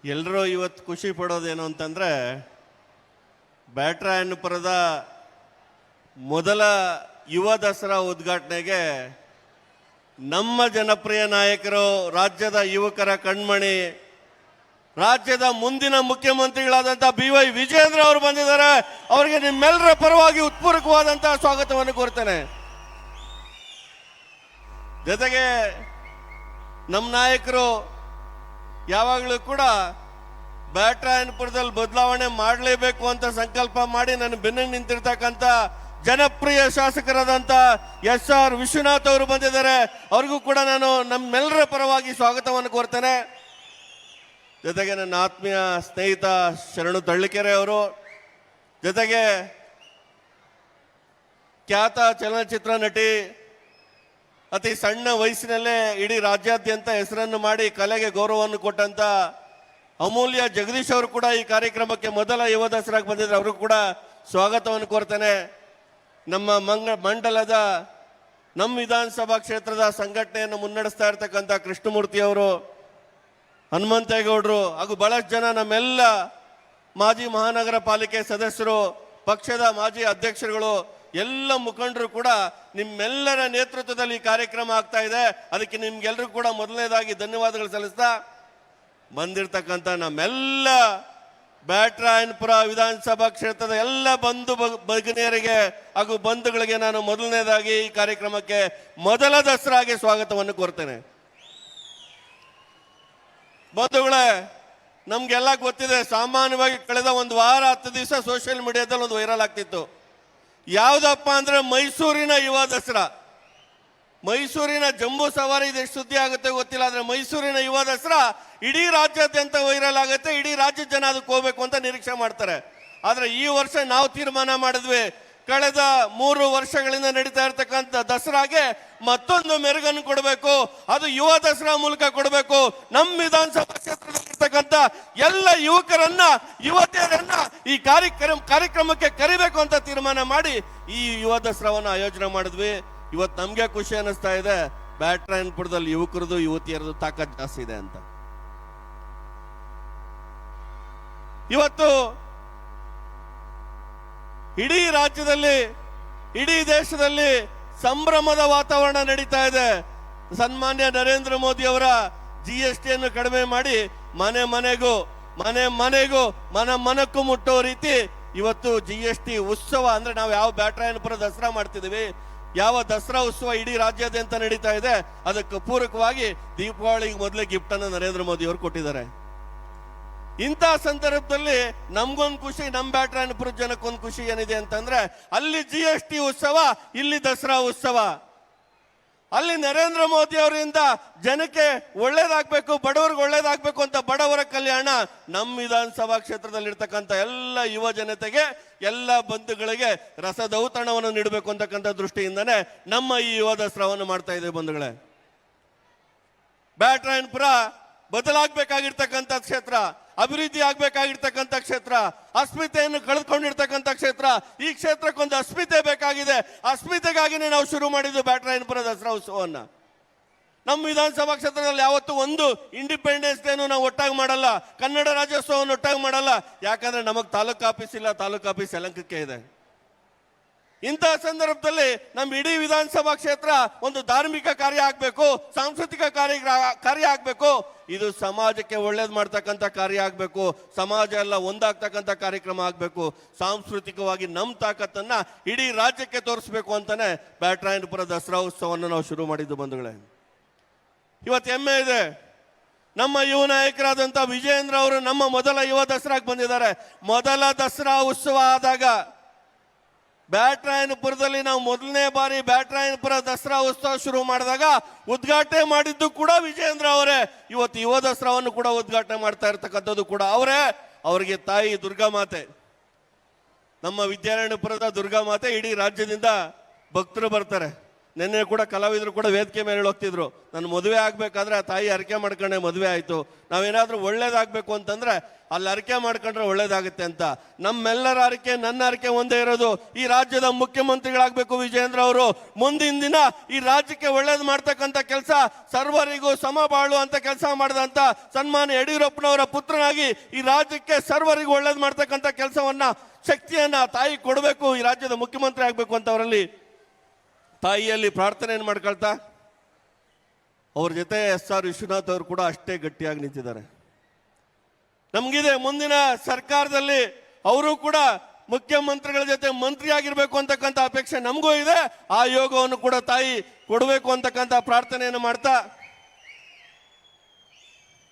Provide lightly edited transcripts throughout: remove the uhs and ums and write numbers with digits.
ಎಲ್ಲರೂ ಇವತ್ತು ಖುಷಿ ಪಡೋದೇನು ಅಂತಂದರೆ ಬ್ಯಾಟರಾಯನಪುರದ ಮೊದಲ ಯುವ ದಸರಾ ಉದ್ಘಾಟನೆಗೆ ನಮ್ಮ ಜನಪ್ರಿಯ ನಾಯಕರು, ರಾಜ್ಯದ ಯುವಕರ ಕಣ್ಮಣಿ, ರಾಜ್ಯದ ಮುಂದಿನ ಮುಖ್ಯಮಂತ್ರಿಗಳಾದಂಥ BY ವಿಜಯೇಂದ್ರ ಅವರು ಬಂದಿದ್ದಾರೆ. ಅವರಿಗೆ ನಿಮ್ಮೆಲ್ಲರ ಪರವಾಗಿ ಉತ್ಪೂರ್ವಕವಾದಂತಹ ಸ್ವಾಗತವನ್ನು ಕೋರ್ತೇನೆ. ಜೊತೆಗೆ ನಮ್ಮ ನಾಯಕರು ಯಾವಾಗಲೂ ಕೂಡ ಬ್ಯಾಟರಾಯನಪುರದಲ್ಲಿ ಬದಲಾವಣೆ ಮಾಡಲೇಬೇಕು ಅಂತ ಸಂಕಲ್ಪ ಮಾಡಿ ನನ್ನ ಬೆನ್ನಿಗೆ ನಿಂತಿರ್ತಕ್ಕಂಥ ಜನಪ್ರಿಯ ಶಾಸಕರಾದಂಥ SR ವಿಶ್ವನಾಥ್ ಅವರು ಬಂದಿದ್ದಾರೆ. ಅವ್ರಿಗೂ ಕೂಡ ನಾನು ನಮ್ಮೆಲ್ಲರ ಪರವಾಗಿ ಸ್ವಾಗತವನ್ನು ಕೋರ್ತೇನೆ. ಜೊತೆಗೆ ನನ್ನ ಆತ್ಮೀಯ ಸ್ನೇಹಿತ ಶರಣು ತಳ್ಳಿಕೆರೆ ಅವರು, ಜೊತೆಗೆ ಖ್ಯಾತ ಚಲನಚಿತ್ರ ನಟಿ, ಅತಿ ಸಣ್ಣ ವಯಸ್ಸಿನಲ್ಲೇ ಇಡೀ ರಾಜ್ಯಾದ್ಯಂತ ಹೆಸರನ್ನು ಮಾಡಿ ಕಲೆಗೆ ಗೌರವವನ್ನು ಕೊಟ್ಟಂತ ಅಮೂಲ್ಯ ಜಗದೀಶ್ ಅವರು ಕೂಡ ಈ ಕಾರ್ಯಕ್ರಮಕ್ಕೆ ಮೊದಲ ಯುವ ದಸರಾಗೆ ಬಂದಿದ್ದಾರೆ. ಅವರು ಕೂಡ ಸ್ವಾಗತವನ್ನು ಕೋರ್ತೇನೆ. ನಮ್ಮ ಮಂಡಲದ ನಮ್ಮ ವಿಧಾನಸಭಾ ಕ್ಷೇತ್ರದ ಸಂಘಟನೆಯನ್ನು ಮುನ್ನಡೆಸ್ತಾ ಇರ್ತಕ್ಕಂಥ ಕೃಷ್ಣಮೂರ್ತಿ ಅವರು, ಹನುಮಂತೇಗೌಡರು ಹಾಗೂ ಬಹಳಷ್ಟು ಜನ ನಮ್ಮೆಲ್ಲ ಮಾಜಿ ಮಹಾನಗರ ಪಾಲಿಕೆ ಸದಸ್ಯರು, ಪಕ್ಷದ ಮಾಜಿ ಅಧ್ಯಕ್ಷರುಗಳು, ಎಲ್ಲ ಮುಖಂಡರು ಕೂಡ ನಿಮ್ಮೆಲ್ಲರ ನೇತೃತ್ವದಲ್ಲಿ ಈ ಕಾರ್ಯಕ್ರಮ ಆಗ್ತಾ ಇದೆ. ಅದಕ್ಕೆ ನಿಮ್ಗೆಲ್ಲರೂ ಕೂಡ ಮೊದಲನೇದಾಗಿ ಧನ್ಯವಾದಗಳು ಸಲ್ಲಿಸ್ತಾ, ಬಂದಿರತಕ್ಕಂಥ ನಮ್ಮೆಲ್ಲ ಬ್ಯಾಟರಾಯನಪುರ ವಿಧಾನಸಭಾ ಕ್ಷೇತ್ರದ ಎಲ್ಲ ಬಂಧು ಭಗಿನಿಯರಿಗೆ ಹಾಗೂ ಬಂಧುಗಳಿಗೆ ನಾನು ಮೊದಲನೇದಾಗಿ ಈ ಕಾರ್ಯಕ್ರಮಕ್ಕೆ ಮೊದಲ ದಸರಾಗೆ ಸ್ವಾಗತವನ್ನು ಕೋರ್ತೇನೆ. ಬಂಧುಗಳೇ, ನಮ್ಗೆಲ್ಲ ಗೊತ್ತಿದೆ, ಸಾಮಾನ್ಯವಾಗಿ ಕಳೆದ ಒಂದು ವಾರ 10 ದಿವಸ ಸೋಷಿಯಲ್ ಮೀಡಿಯಾದಲ್ಲಿ ಒಂದು ವೈರಲ್ ಆಗ್ತಿತ್ತು. ಯಾವುದಪ್ಪ ಅಂದ್ರೆ ಮೈಸೂರಿನ ಯುವ ದಸರಾ. ಮೈಸೂರಿನ ಜಂಬೂ ಸವಾರಿ ಇದೆಷ್ಟು ಸುದ್ದಿ ಆಗುತ್ತೆ ಗೊತ್ತಿಲ್ಲ, ಆದ್ರೆ ಮೈಸೂರಿನ ಯುವ ದಸರಾ ಇಡೀ ರಾಜ್ಯಾದ್ಯಂತ ವೈರಲ್ ಆಗುತ್ತೆ. ಇಡೀ ರಾಜ್ಯದ ಜನ ಅದಕ್ಕೆ ಹೋಗ್ಬೇಕು ಅಂತ ನಿರೀಕ್ಷೆ ಮಾಡ್ತಾರೆ. ಆದ್ರೆ ಈ ವರ್ಷ ನಾವು ತೀರ್ಮಾನ ಮಾಡಿದ್ವಿ, ಕಳೆದ 3 ವರ್ಷಗಳಿಂದ ನಡೀತಾ ಇರ್ತಕ್ಕಂಥ ದಸರಾಗೆ ಮತ್ತೊಂದು ಮೆರುಗನ್ನು ಕೊಡಬೇಕು. ಅದು ಯುವ ದಸರಾ ಮೂಲಕ ಕೊಡಬೇಕು. ನಮ್ಮ ವಿಧಾನಸಭಾ ಕ್ಷೇತ್ರದಲ್ಲಿರ್ತಕ್ಕಂಥ ಎಲ್ಲ ಯುವಕರನ್ನ, ಯುವತಿಯರನ್ನ ಈ ಕಾರ್ಯಕ್ರಮಕ್ಕೆ ಕರಿಬೇಕು ಅಂತ ತೀರ್ಮಾನ ಮಾಡಿ ಈ ಯುವ ದಸರಾವನ್ನು ಆಯೋಜನೆ ಮಾಡಿದ್ವಿ. ಇವತ್ತು ನಮ್ಗೆ ಖುಷಿ ಅನಿಸ್ತಾ ಇದೆ, ಬ್ಯಾಟರಾಯನಪುರದಲ್ಲಿ ಯುವಕರದು ಯುವತಿಯರದು ತಾಕತ್ ಜಾಸ್ತಿ ಇದೆ ಅಂತ. ಇವತ್ತು ಇಡೀ ರಾಜ್ಯದಲ್ಲಿ, ಇಡೀ ದೇಶದಲ್ಲಿ ಸಂಭ್ರಮದ ವಾತಾವರಣ ನಡೀತಾ ಇದೆ. ಸನ್ಮಾನ್ಯ ನರೇಂದ್ರ ಮೋದಿ ಅವರ GST ಅನ್ನು ಕಡಿಮೆ ಮಾಡಿ ಮನೆ ಮನಕ್ಕೂ ಮುಟ್ಟೋ ರೀತಿ ಇವತ್ತು GST ಉತ್ಸವ, ಅಂದ್ರೆ ನಾವು ಯಾವ ಬ್ಯಾಟರಾಯನಪುರ ದಸರಾ ಮಾಡ್ತಿದೀವಿ, ಯಾವ ದಸರಾ ಉತ್ಸವ ಇಡೀ ರಾಜ್ಯಾದ್ಯಂತ ನಡೀತಾ ಇದೆ, ಅದಕ್ಕೆ ಪೂರಕವಾಗಿ ದೀಪಾವಳಿಗೆ ಮೊದಲೇ ಗಿಫ್ಟ್ ಅನ್ನು ನರೇಂದ್ರ ಮೋದಿ ಅವರು ಕೊಟ್ಟಿದ್ದಾರೆ. ಇಂಥ ಸಂದರ್ಭದಲ್ಲಿ ನಮ್ಗೊಂದು ಖುಷಿ, ನಮ್ಮ ಬ್ಯಾಟರಾಯನಪುರ ಜನಕ್ಕೊಂದು ಖುಷಿ ಏನಿದೆ ಅಂತಂದ್ರೆ, ಅಲ್ಲಿ GST ಉತ್ಸವ, ಇಲ್ಲಿ ದಸರಾ ಉತ್ಸವ. ಅಲ್ಲಿ ನರೇಂದ್ರ ಮೋದಿ ಅವರಿಂದ ಜನಕ್ಕೆ ಒಳ್ಳೇದಾಗ್ಬೇಕು, ಬಡವರಿಗೆ ಒಳ್ಳೇದಾಗ್ಬೇಕು ಅಂತ ಬಡವರ ಕಲ್ಯಾಣ ನಮ್ಮ ವಿಧಾನಸಭಾ ಕ್ಷೇತ್ರದಲ್ಲಿ ಇರ್ತಕ್ಕಂಥ ಎಲ್ಲ ಯುವ ಜನತೆಗೆ, ಎಲ್ಲ ಬಂಧುಗಳಿಗೆ ರಸದೌತಣವನ್ನು ನೀಡಬೇಕು ಅಂತಕ್ಕಂಥ ದೃಷ್ಟಿಯಿಂದನೇ ನಮ್ಮ ಈ ಯುವ ದಸರಾವನ್ನು ಮಾಡ್ತಾ ಇದ್ದೇವೆ. ಬಂಧುಗಳೇ, ಬ್ಯಾಟರಾಯನಪುರ ಬದಲಾಗಬೇಕಾಗಿರ್ತಕ್ಕಂಥ ಕ್ಷೇತ್ರ, ಅಭಿವೃದ್ಧಿ ಆಗ್ಬೇಕಾಗಿರ್ತಕ್ಕಂಥ ಕ್ಷೇತ್ರ, ಅಸ್ಮಿತೆಯನ್ನು ಕಳೆದುಕೊಂಡಿರ್ತಕ್ಕಂಥ ಕ್ಷೇತ್ರ. ಈ ಕ್ಷೇತ್ರಕ್ಕೊಂದು ಅಸ್ಮಿತೆ ಬೇಕಾಗಿದೆ. ಅಸ್ಮಿತೆಗಾಗಿನೇ ನಾವು ಶುರು ಮಾಡಿದ್ದು ಬ್ಯಾಟರಾಯನಪುರ ದಸರಾ ಉತ್ಸವವನ್ನ. ನಮ್ಮ ವಿಧಾನಸಭಾ ಕ್ಷೇತ್ರದಲ್ಲಿ ಯಾವತ್ತೂ ಒಂದು ಇಂಡಿಪೆಂಡೆನ್ಸ್ ಡೇನು ನಾವು ಒಟ್ಟಾಗಿ ಮಾಡಲ್ಲ, ಕನ್ನಡ ರಾಜ್ಯೋತ್ಸವವನ್ನು ಒಟ್ಟಾಗಿ ಮಾಡಲ್ಲ. ಯಾಕಂದ್ರೆ ನಮಗೆ ತಾಲೂಕು ಆಫೀಸ್ ಇಲ್ಲ, ತಾಲೂಕು ಆಫೀಸ್ ಯಲಹಂಕಕ್ಕೆ ಇದೆ. ಇಂತಹ ಸಂದರ್ಭದಲ್ಲಿ ನಮ್ಮ ಇಡೀ ವಿಧಾನಸಭಾ ಕ್ಷೇತ್ರ ಒಂದು ಧಾರ್ಮಿಕ ಕಾರ್ಯ ಆಗ್ಬೇಕು, ಸಾಂಸ್ಕೃತಿಕ ಕಾರ್ಯ ಆಗ್ಬೇಕು, ಇದು ಸಮಾಜಕ್ಕೆ ಒಳ್ಳೇದು ಮಾಡ್ತಕ್ಕಂಥ ಕಾರ್ಯ ಆಗ್ಬೇಕು, ಸಮಾಜ ಎಲ್ಲ ಒಂದಾಗ್ತಕ್ಕಂಥ ಕಾರ್ಯಕ್ರಮ ಆಗ್ಬೇಕು. ಸಾಂಸ್ಕೃತಿಕವಾಗಿ ನಮ್ಮ ತಾಕತ್ತನ್ನ ಇಡೀ ರಾಜ್ಯಕ್ಕೆ ತೋರಿಸ್ಬೇಕು ಅಂತಾನೆ ಬ್ಯಾಟರಾಯನಪುರ ದಸರಾ ಉತ್ಸವವನ್ನು ನಾವು ಶುರು ಮಾಡಿದ್ದು. ಬಂಧುಗಳೇ, ಇವತ್ತು ಹೆಮ್ಮೆ ಇದೆ, ನಮ್ಮ ಯುವ ನಾಯಕರಾದಂಥ ವಿಜಯೇಂದ್ರ ಅವರು ನಮ್ಮ ಮೊದಲ ಯುವ ದಸರಾಗೆ ಬಂದಿದ್ದಾರೆ. ಮೊದಲ ದಸರಾ ಉತ್ಸವ ಆದಾಗ ಬ್ಯಾಟರಾಯನಪುರದಲ್ಲಿ ನಾವು ಮೊದಲನೇ ಬಾರಿ ಬ್ಯಾಟರಾಯನಪುರ ದಸರಾ ಉತ್ಸವ ಶುರು ಮಾಡಿದಾಗ ಉದ್ಘಾಟನೆ ಮಾಡಿದ್ದು ಕೂಡ ವಿಜಯೇಂದ್ರ ಅವರೇ. ಇವತ್ತು ಯುವ ದಸರಾವನ್ನು ಕೂಡ ಉದ್ಘಾಟನೆ ಮಾಡ್ತಾ ಇರ್ತಕ್ಕಂಥದ್ದು ಕೂಡ ಅವರೇ. ಅವರಿಗೆ ತಾಯಿ ದುರ್ಗಾಮಾತೆ, ನಮ್ಮ ವಿದ್ಯಾರಣ್ಯಪುರದ ದುರ್ಗಾಮಾತೆ, ಇಡೀ ರಾಜ್ಯದಿಂದ ಭಕ್ತರು ಬರ್ತಾರೆ. ನಿನ್ನೆ ಕೂಡ ಕಲಾವಿದರು ಕೂಡ ವೇದಿಕೆ ಮೇಲೆ ಹೋಗ್ತಿದ್ರು, ನನ್ನ ಮದುವೆ ಆಗ್ಬೇಕಾದ್ರೆ ಆ ತಾಯಿ ಅರಿಕೆ ಮಾಡ್ಕೊಂಡೆ ಮದುವೆ ಆಯ್ತು, ನಾವೇನಾದ್ರೂ ಒಳ್ಳೇದಾಗ್ಬೇಕು ಅಂತಂದ್ರೆ ಅಲ್ಲಿ ಅರಿಕೆ ಮಾಡ್ಕೊಂಡ್ರೆ ಒಳ್ಳೇದಾಗುತ್ತೆ ಅಂತ. ನಮ್ಮೆಲ್ಲರ ಅರಿಕೆ, ನನ್ನ ಅರಿಕೆ ಒಂದೇ ಇರೋದು, ಈ ರಾಜ್ಯದ ಮುಖ್ಯಮಂತ್ರಿಗಳಾಗಬೇಕು ವಿಜಯೇಂದ್ರ ಅವರು. ಮುಂದಿನ ದಿನ ಈ ರಾಜ್ಯಕ್ಕೆ ಒಳ್ಳೇದು ಮಾಡ್ತಕ್ಕಂಥ ಕೆಲಸ, ಸರ್ವರಿಗೂ ಸಮಬಾಳು ಅಂತ ಕೆಲಸ ಮಾಡಿದಂತ ಸನ್ಮಾನ್ಯ ಯಡಿಯೂರಪ್ಪನವರ ಪುತ್ರನಾಗಿ ಈ ರಾಜ್ಯಕ್ಕೆ ಸರ್ವರಿಗೂ ಒಳ್ಳೇದು ಮಾಡ್ತಕ್ಕಂಥ ಕೆಲಸವನ್ನ, ಶಕ್ತಿಯನ್ನ ತಾಯಿ ಕೊಡಬೇಕು, ಈ ರಾಜ್ಯದ ಮುಖ್ಯಮಂತ್ರಿ ಆಗ್ಬೇಕು ಅಂತ ಅವರಲ್ಲಿ ತಾಯಿಯಲ್ಲಿ ಪ್ರಾರ್ಥನೆಯನ್ನು ಮಾಡ್ಕೊಳ್ತಾ ಅವ್ರ ಜೊತೆ SR ವಿಶ್ವನಾಥ್ ಅವರು ಕೂಡ ಅಷ್ಟೇ ಗಟ್ಟಿಯಾಗಿ ನಿಂತಿದ್ದಾರೆ. ನಮಗಿದೆ ಮುಂದಿನ ಸರ್ಕಾರದಲ್ಲಿ ಅವರು ಕೂಡ ಮುಖ್ಯಮಂತ್ರಿಗಳ ಜೊತೆ ಮಂತ್ರಿ ಆಗಿರ್ಬೇಕು ಅಂತಕ್ಕಂಥ ಅಪೇಕ್ಷೆ ನಮಗೂ ಇದೆ. ಆ ಯೋಗವನ್ನು ಕೂಡ ತಾಯಿ ಕೊಡಬೇಕು ಅಂತಕ್ಕಂಥ ಪ್ರಾರ್ಥನೆಯನ್ನು ಮಾಡ್ತಾ,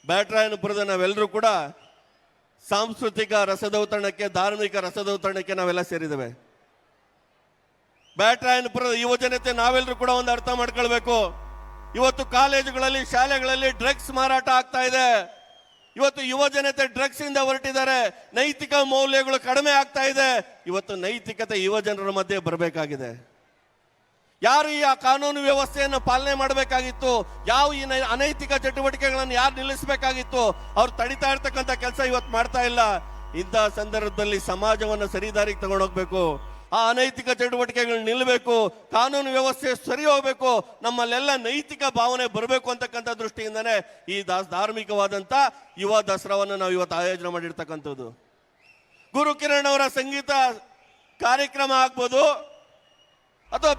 ಬ್ಯಾಟರಾಯನಪುರದ ನಾವೆಲ್ಲರೂ ಕೂಡ ಸಾಂಸ್ಕೃತಿಕ ರಸದೌತಣಕ್ಕೆ, ಧಾರ್ಮಿಕ ರಸದೌತಣಕ್ಕೆ ನಾವೆಲ್ಲ ಸೇರಿದ್ದೇವೆ. ಬ್ಯಾಟರಾಯನಪುರದ ಯುವಜನತೆ ನಾವೆಲ್ಲರೂ ಕೂಡ ಒಂದು ಅರ್ಥ ಮಾಡ್ಕೊಳ್ಬೇಕು. ಇವತ್ತು ಕಾಲೇಜುಗಳಲ್ಲಿ, ಶಾಲೆಗಳಲ್ಲಿ ಡ್ರಗ್ಸ್ ಮಾರಾಟ ಆಗ್ತಾ ಇದೆ. ಇವತ್ತು ಯುವಜನತೆ ಡ್ರಗ್ಸ್ ಇಂದ ಹೊರಟಿದ್ದಾರೆ. ನೈತಿಕ ಮೌಲ್ಯಗಳು ಕಡಿಮೆ ಆಗ್ತಾ ಇದೆ. ಇವತ್ತು ನೈತಿಕತೆ ಯುವಜನರ ಮಧ್ಯೆ ಬರಬೇಕಾಗಿದೆ. ಯಾರು ಈ ಕಾನೂನು ವ್ಯವಸ್ಥೆಯನ್ನು ಪಾಲನೆ ಮಾಡಬೇಕಾಗಿತ್ತು, ಯಾವ ಈ ಅನೈತಿಕ ಚಟುವಟಿಕೆಗಳನ್ನು ಯಾರು ನಿಲ್ಲಿಸಬೇಕಾಗಿತ್ತು, ಅವ್ರು ತಡಿತಾ ಇರ್ತಕ್ಕಂಥ ಕೆಲಸ ಇವತ್ತು ಮಾಡ್ತಾ ಇಲ್ಲ. ಇಂತಹ ಸಂದರ್ಭದಲ್ಲಿ ಸಮಾಜವನ್ನು ಸರಿದಾರಿಗೆ ತಗೊಂಡೋಗ್ಬೇಕು. ಆ ಅನೈತಿಕ ಚಟುವಟಿಕೆಗಳು ನಿಲ್ಲಬೇಕು, ಕಾನೂನು ವ್ಯವಸ್ಥೆ ಸರಿ ಹೋಗ್ಬೇಕು, ನಮ್ಮಲ್ಲೆಲ್ಲ ನೈತಿಕ ಭಾವನೆ ಬರಬೇಕು ಅಂತಕ್ಕಂಥ ದೃಷ್ಟಿಯಿಂದನೇ ಈ ಧಾರ್ಮಿಕವಾದಂಥ ಯುವ ದಸರಾವನ್ನು ನಾವು ಇವತ್ತು ಆಯೋಜನೆ ಮಾಡಿರ್ತಕ್ಕಂಥದ್ದು. ಗುರು ಕಿರಣ್ ಅವರ ಸಂಗೀತ ಕಾರ್ಯಕ್ರಮ ಆಗ್ಬೋದು, ಅಥವಾ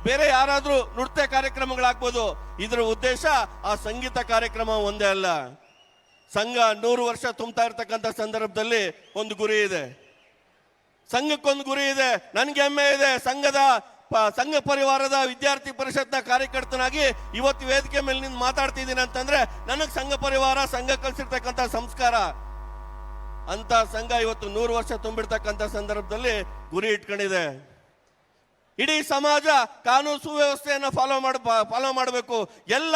ಬೇರೆ ಯಾರಾದ್ರೂ ನೃತ್ಯ ಕಾರ್ಯಕ್ರಮಗಳಾಗ್ಬೋದು. ಇದರ ಉದ್ದೇಶ ಆ ಸಂಗೀತ ಕಾರ್ಯಕ್ರಮ ಒಂದೇ ಅಲ್ಲ. ಸಂಘ 100 ವರ್ಷ ತುಂಬ್ತಾ ಇರ್ತಕ್ಕಂಥ ಸಂದರ್ಭದಲ್ಲಿ ಒಂದು ಗುರಿ ಇದೆ, ಸಂಘಕ್ಕೊಂದು ಗುರಿ ಇದೆ. ನನ್ಗೆ ಹೆಮ್ಮೆ ಇದೆ, ಸಂಘ ಪರಿವಾರದ ವಿದ್ಯಾರ್ಥಿ ಪರಿಷತ್ನ ಕಾರ್ಯಕರ್ತನಾಗಿ ಇವತ್ತು ವೇದಿಕೆ ಮೇಲೆ ನಿಂತು ಮಾತಾಡ್ತಿದ್ದೀನಿ ಅಂತಂದ್ರೆ ನನಗೆ ಸಂಘ ಪರಿವಾರ, ಸಂಘ ಕಲಿಸಿರ್ತಕ್ಕಂಥ ಸಂಸ್ಕಾರ ಅಂತ ಸಂಘ ಇವತ್ತು 100 ವರ್ಷ ತುಂಬಿರ್ತಕ್ಕಂಥ ಸಂದರ್ಭದಲ್ಲಿ ಗುರಿ ಇಟ್ಕೊಂಡಿದೆ. ಇಡೀ ಸಮಾಜ ಕಾನೂನು ಸುವ್ಯವಸ್ಥೆಯನ್ನು ಫಾಲೋ ಮಾಡಬೇಕು. ಎಲ್ಲ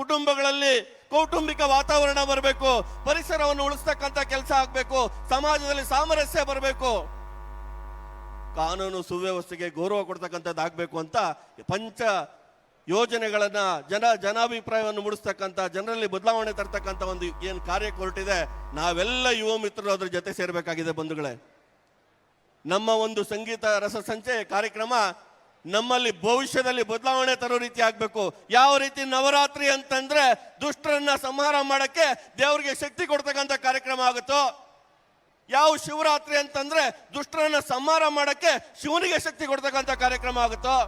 ಕುಟುಂಬಗಳಲ್ಲಿ ಕೌಟುಂಬಿಕ ವಾತಾವರಣ ಬರಬೇಕು, ಪರಿಸರವನ್ನು ಉಳಿಸ್ತಕ್ಕಂಥ ಕೆಲಸ ಆಗ್ಬೇಕು, ಸಮಾಜದಲ್ಲಿ ಸಾಮರಸ್ಯ ಬರಬೇಕು, ಕಾನೂನು ಸುವ್ಯವಸ್ಥೆಗೆ ಗೌರವ ಕೊಡ್ತಕ್ಕಂಥದ್ದು ಆಗ್ಬೇಕು ಅಂತ ಪಂಚ ಯೋಜನೆಗಳನ್ನ ಜನಾಭಿಪ್ರಾಯವನ್ನು ಮೂಡಿಸ್ತಕ್ಕಂಥ, ಜನರಲ್ಲಿ ಬದಲಾವಣೆ ತರ್ತಕ್ಕಂಥ ಒಂದು ಏನು ಕಾರ್ಯ ಹೊರಟಿದೆ, ನಾವೆಲ್ಲ ಯುವ ಮಿತ್ರರು ಅದ್ರ ಜೊತೆ ಸೇರ್ಬೇಕಾಗಿದೆ ಬಂಧುಗಳೇ. ನಮ್ಮ ಒಂದು ಸಂಗೀತ ರಸಸಂಚಯ ಕಾರ್ಯಕ್ರಮ ನಮ್ಮಲ್ಲಿ ಭವಿಷ್ಯದಲ್ಲಿ ಬದಲಾವಣೆ ತರೋ ರೀತಿ ಆಗ್ಬೇಕು. ಯಾವ ರೀತಿ ನವರಾತ್ರಿ ಅಂತಂದ್ರೆ ದುಷ್ಟರನ್ನ ಸಂಹಾರ ಮಾಡಕ್ಕೆ ದೇವರಿಗೆ ಶಕ್ತಿ ಕೊಡ್ತಕ್ಕಂಥ ಕಾರ್ಯಕ್ರಮ ಆಗುತ್ತೋ, ಯಾವ ಶಿವರಾತ್ರಿ ಅಂತಂದ್ರೆ ದುಷ್ಟರನ್ನ ಸಂಹಾರ ಮಾಡಕ್ಕೆ ಶಿವನಿಗೆ ಶಕ್ತಿ ಕೊಡ್ತಕ್ಕಂಥ ಕಾರ್ಯಕ್ರಮ ಆಗುತ್ತೋ,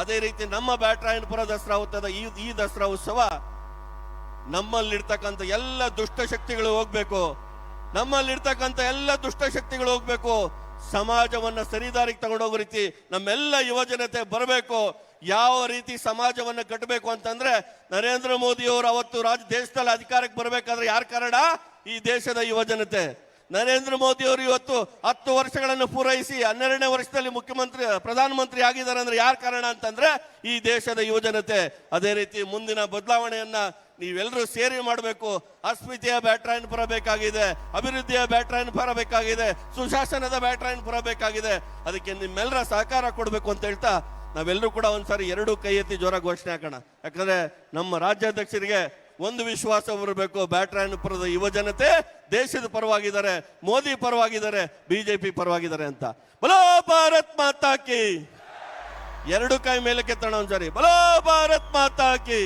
ಅದೇ ರೀತಿ ನಮ್ಮ ಬ್ಯಾಟರಾಯನಪುರ ದಸರಾ ಉತ್ಸವ, ಈ ದಸರಾ ಉತ್ಸವ ನಮ್ಮಲ್ಲಿರ್ತಕ್ಕಂಥ ಎಲ್ಲ ದುಷ್ಟ ಶಕ್ತಿಗಳು ಹೋಗ್ಬೇಕು, ನಮ್ಮಲ್ಲಿರ್ತಕ್ಕಂಥ ಎಲ್ಲ ದುಷ್ಟ ಶಕ್ತಿಗಳು ಹೋಗ್ಬೇಕು, ಸಮಾಜವನ್ನ ಸರಿದಾರಿಗೆ ತಗೊಂಡೋಗೋ ರೀತಿ ನಮ್ಮೆಲ್ಲ ಯುವಜನತೆ ಬರಬೇಕು. ಯಾವ ರೀತಿ ಸಮಾಜವನ್ನ ಕಟ್ಟಬೇಕು ಅಂತಂದ್ರೆ, ನರೇಂದ್ರ ಮೋದಿ ಅವರು ಅವತ್ತು ದೇಶದಲ್ಲಿ ಅಧಿಕಾರಕ್ಕೆ ಬರಬೇಕಾದ್ರೆ ಯಾರ ಕಾರಣ? ಈ ದೇಶದ ಯುವಜನತೆ. ನರೇಂದ್ರ ಮೋದಿ ಅವರು ಇವತ್ತು 10 ವರ್ಷಗಳನ್ನು ಪೂರೈಸಿ 12ನೇ ವರ್ಷದಲ್ಲಿ ಪ್ರಧಾನಮಂತ್ರಿ ಆಗಿದ್ದಾರೆ ಅಂದ್ರೆ ಯಾರ ಕಾರಣ ಅಂತಂದ್ರೆ ಈ ದೇಶದ ಯುವಜನತೆ. ಅದೇ ರೀತಿ ಮುಂದಿನ ಬದಲಾವಣೆಯನ್ನ ನೀವೆಲ್ಲರೂ ಸೇರಿ ಮಾಡಬೇಕು. ಅಸ್ಮಿತೆಯ ಬ್ಯಾಟರಾಯನಪುರ ಬೇಕಾಗಿದೆ, ಅಭಿವೃದ್ಧಿಯ ಬ್ಯಾಟರಾಯನಪುರ ಬೇಕಾಗಿದೆ, ಸುಶಾಸನದ ಬ್ಯಾಟರಾಯನಪುರ ಬೇಕಾಗಿದೆ. ಅದಕ್ಕೆ ನಿಮ್ಮೆಲ್ಲರ ಸಹಕಾರ ಕೊಡಬೇಕು ಅಂತ ಹೇಳ್ತಾ ನಾವೆಲ್ಲರೂ ಕೂಡ ಒಂದ್ಸಾರಿ 2 ಕೈ ಎತ್ತಿ ಜೋರ ಘೋಷಣೆ ಹಾಕೋಣ. ಯಾಕಂದ್ರೆ ನಮ್ಮ ರಾಜ್ಯಾಧ್ಯಕ್ಷರಿಗೆ ಒಂದು ವಿಶ್ವಾಸ ಬರಬೇಕು, ಬ್ಯಾಟರಾಯನಪುರದ ಯುವಜನತೆ ದೇಶದ ಪರವಾಗಿದ್ದಾರೆ, ಮೋದಿ ಪರವಾಗಿದ್ದಾರೆ, ಬಿಜೆಪಿ ಪರವಾಗಿದ್ದಾರೆ ಅಂತ. ಬಲೋ ಭಾರತ್ ಮಾತಾ ಕಿ. 2 ಕೈ ಮೇಲಕ್ಕೆ ಎತ್ತೋಣ ಒಂದ್ಸಾರಿ. ಬಲೋ ಭಾರತ್ ಮಾತಾ ಕಿ.